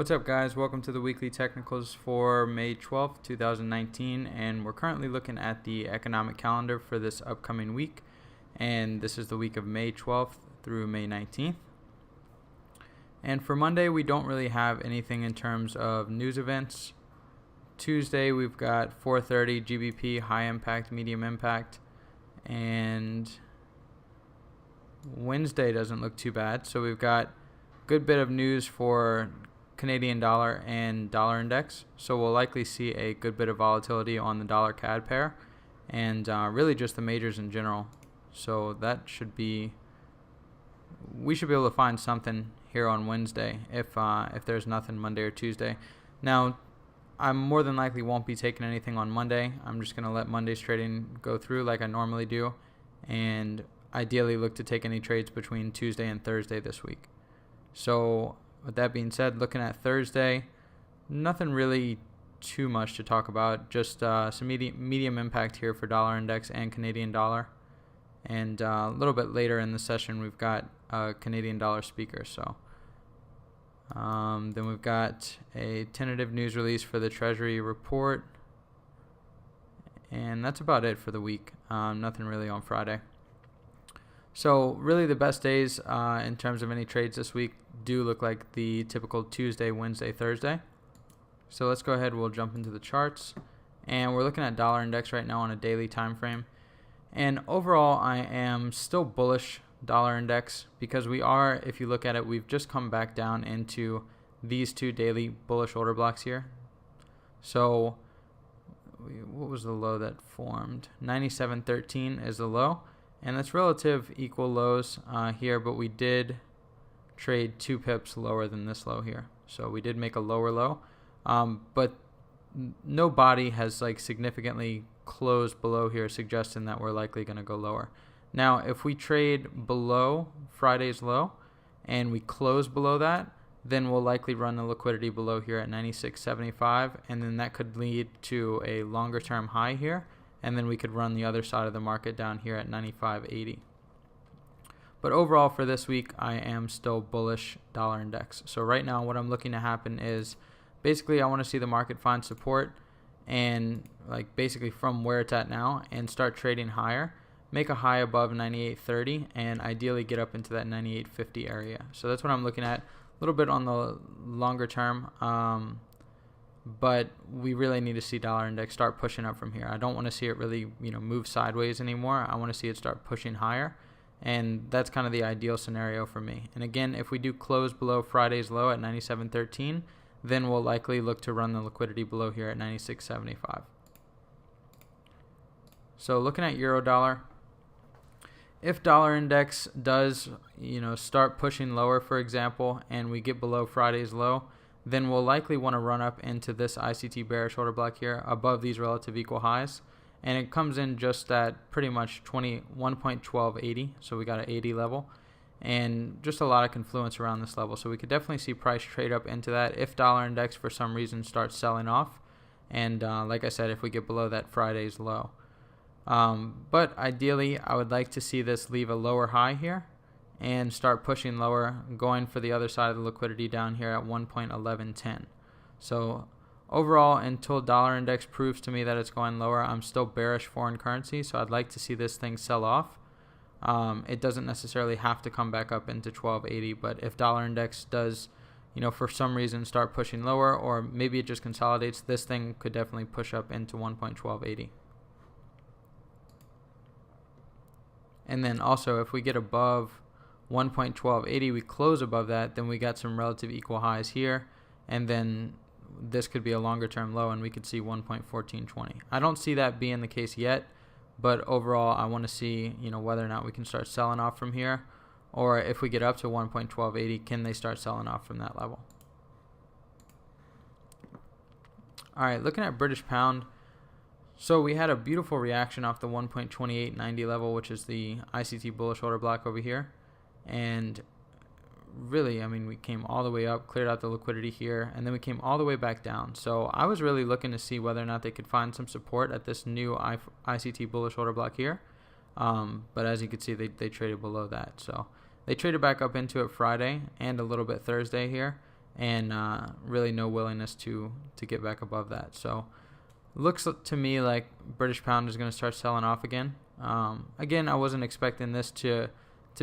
What's up, guys? Welcome to the weekly technicals for May 12th, 2019, and we're currently looking at the economic calendar for this upcoming week, and this is the week of May 12th through May 19th. And for Monday, we don't really have anything in terms of news events. Tuesday, we've got 4:30 GBP, high impact, medium impact, and Wednesday doesn't look too bad. So we've got a good bit of news for Canadian dollar and dollar index, so we'll likely see a good bit of volatility on the dollar CAD pair and really just the majors in general. So that should be, we should be able to find something here on Wednesday if there's nothing Monday or Tuesday. Now, I more than likely won't be taking anything on Monday. I'm just going to let Monday's trading go through like I normally do, and ideally look to take any trades between Tuesday and Thursday this week. So with that being said, looking at Thursday, nothing really too much to talk about. Just some medium impact here for dollar index and Canadian dollar. And a little bit later in the session, we've got a Canadian dollar speaker. So then we've got a tentative news release for the Treasury report. And that's about it for the week. Nothing really on Friday. So really the best days in terms of any trades this week do look like the typical Tuesday, Wednesday, Thursday. So let's go ahead, we'll jump into the charts. And we're looking at dollar index right now on a daily time frame. And overall, I am still bullish dollar index because we are, if you look at it, we've just come back down into these two daily bullish order blocks here. So what was the low that formed? 97.13 is the low. And that's relative equal lows here, but we did trade 2 pips lower than this low here. So we did make a lower low, but no body has like significantly closed below here, suggesting that we're likely going to go lower. Now, if we trade below Friday's low and we close below that, then we'll likely run the liquidity below here at 96.75, and then that could lead to a longer term high here. And then we could run the other side of the market down here at 95.80. But overall for this week, I am still bullish dollar index. So right now what I'm looking to happen is basically I want to see the market find support and like basically from where it's at now and start trading higher, make a high above 98.30 and ideally get up into that 98.50 area. So that's what I'm looking at, a little bit on the longer term. But we really need to see dollar index start pushing up from here. I don't want to see it really, move sideways anymore. I want to see it start pushing higher, and that's kind of the ideal scenario for me. And again, if we do close below Friday's low at 97.13, then we'll likely look to run the liquidity below here at 96.75. So looking at euro dollar, if dollar index does, start pushing lower, for example, and we get below Friday's low, then we'll likely want to run up into this ICT bearish order block here above these relative equal highs, and it comes in just at pretty much 1.1280, so we got an 80 level and just a lot of confluence around this level, so we could definitely see price trade up into that if dollar index for some reason starts selling off, and like I said, if we get below that Friday's low. But ideally I would like to see this leave a lower high here and start pushing lower, going for the other side of the liquidity down here at 1.1110. So overall, until dollar index proves to me that it's going lower, I'm still bearish foreign currency, so I'd like to see this thing sell off. It doesn't necessarily have to come back up into 1280, but if dollar index does, for some reason start pushing lower, or maybe it just consolidates, this thing could definitely push up into 1.1280. And then also, if we get above 1.1280, we close above that, then we got some relative equal highs here, and then this could be a longer term low and we could see 1.1420. I don't see that being the case yet, but overall I want to see whether or not we can start selling off from here, or if we get up to 1.1280, can they start selling off from that level. Alright, looking at British pound, so we had a beautiful reaction off the 1.2890 level, which is the ICT bullish order block over here. And really, we came all the way up, cleared out the liquidity here, and then we came all the way back down. So I was really looking to see whether or not they could find some support at this new ICT bullish order block here. But as you can see, they traded below that. So they traded back up into it Friday and a little bit Thursday here. and really no willingness to get back above that. So looks to me like British pound is going to start selling off again. Again, I wasn't expecting this to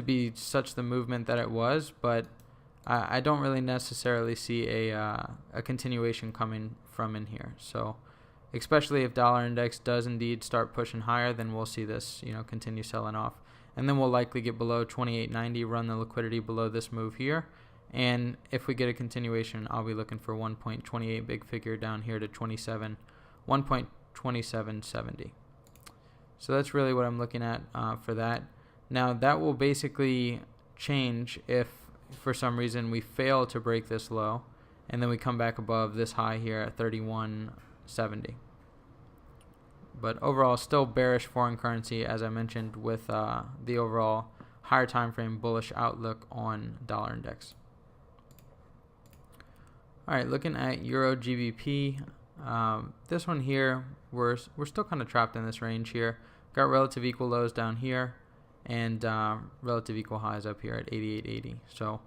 be such the movement that it was, but I don't really necessarily see a continuation coming from in here. So especially if dollar index does indeed start pushing higher, then we'll see this, continue selling off. And then we'll likely get below 28.90, run the liquidity below this move here. And if we get a continuation, I'll be looking for 1.28 big figure down here to 1.2770. So that's really what I'm looking at for that. Now that will basically change if for some reason we fail to break this low and then we come back above this high here at 31.70. But overall, still bearish foreign currency, as I mentioned, with the overall higher time frame bullish outlook on dollar index. All right, looking at EURGBP, this one here, we're still kind of trapped in this range here. Got relative equal lows down here, and relative equal highs up here at 88.80. So,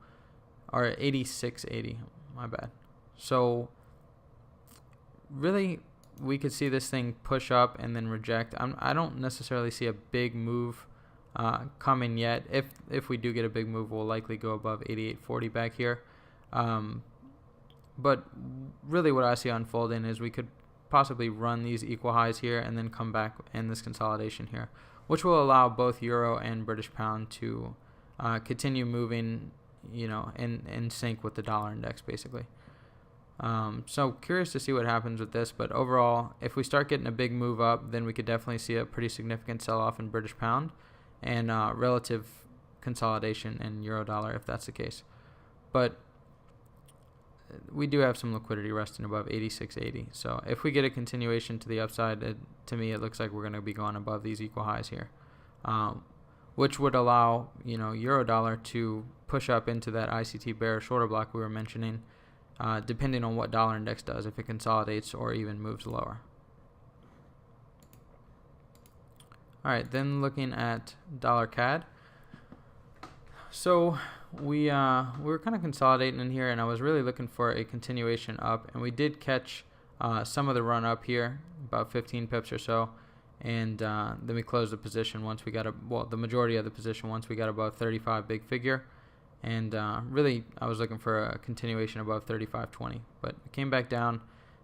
or 86.80. My bad. So, really, we could see this thing push up and then reject. I don't necessarily see a big move coming yet. If we do get a big move, we'll likely go above 88.40 back here. But really what I see unfolding is we could possibly run these equal highs here and then come back in this consolidation here, which will allow both euro and British pound to continue moving, in sync with the dollar index basically. So curious to see what happens with this, but overall, if we start getting a big move up, then we could definitely see a pretty significant sell-off in British pound and relative consolidation in euro dollar if that's the case. But we do have some liquidity resting above 86.80. So if we get a continuation to the upside, to me it looks like we're going to be going above these equal highs here, which would allow euro dollar to push up into that ICT bearish order block we were mentioning. Depending on what dollar index does, if it consolidates or even moves lower. Alright, then looking at dollar CAD. So we were kind of consolidating in here, and I was really looking for a continuation up, and we did catch some of the run up here, about 15 pips or so, and then we closed the position once we got the majority of the position once we got above 35 big figure. And really, I was looking for a continuation above 35.20, but it came back down,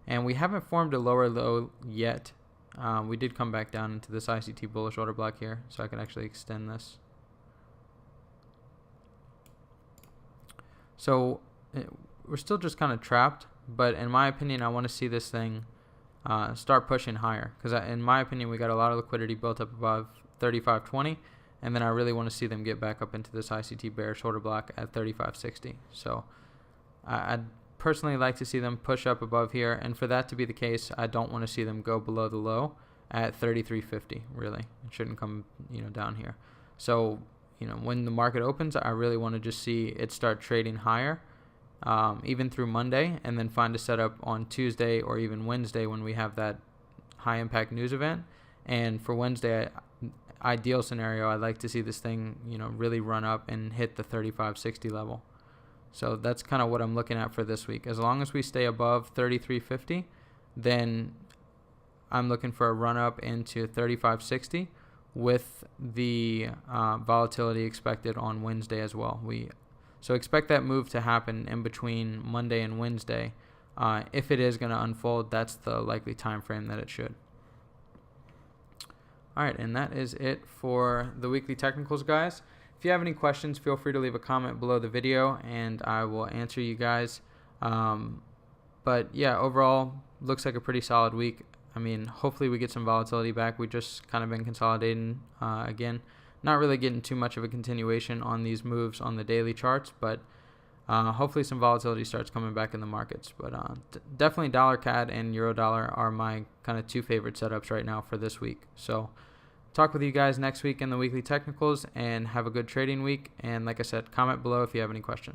and we haven't formed a lower low yet. We did come back down into this ICT bullish order block here, so I can actually extend this. So we're still just kind of trapped, but in my opinion, I want to see this thing start pushing higher, because in my opinion, we got a lot of liquidity built up above 35.20. And then I really want to see them get back up into this ICT bearish order block at 35.60. So I'd personally like to see them push up above here. And for that to be the case, I don't want to see them go below the low at 33.50. Really, it shouldn't come down here. So when the market opens, I really want to just see it start trading higher, even through Monday, and then find a setup on Tuesday or even Wednesday when we have that high impact news event. And for Wednesday, ideal scenario, I'd like to see this thing, really run up and hit the 35.60 level. So that's kind of what I'm looking at for this week. As long as we stay above 33.50, then I'm looking for a run up into 35.60 with the volatility expected on Wednesday as well. So expect that move to happen in between Monday and Wednesday. If it is going to unfold, that's the likely time frame that it should. Alright, and that is it for the weekly technicals, guys. If you have any questions, feel free to leave a comment below the video, and I will answer you guys. But yeah, overall, looks like a pretty solid week. I mean, hopefully we get some volatility back. We've just kind of been consolidating again. Not really getting too much of a continuation on these moves on the daily charts, but hopefully some volatility starts coming back in the markets. But definitely dollar CAD and euro dollar are my kind of two favorite setups right now for this week. So talk with you guys next week in the weekly technicals, and have a good trading week. And like I said, comment below if you have any questions.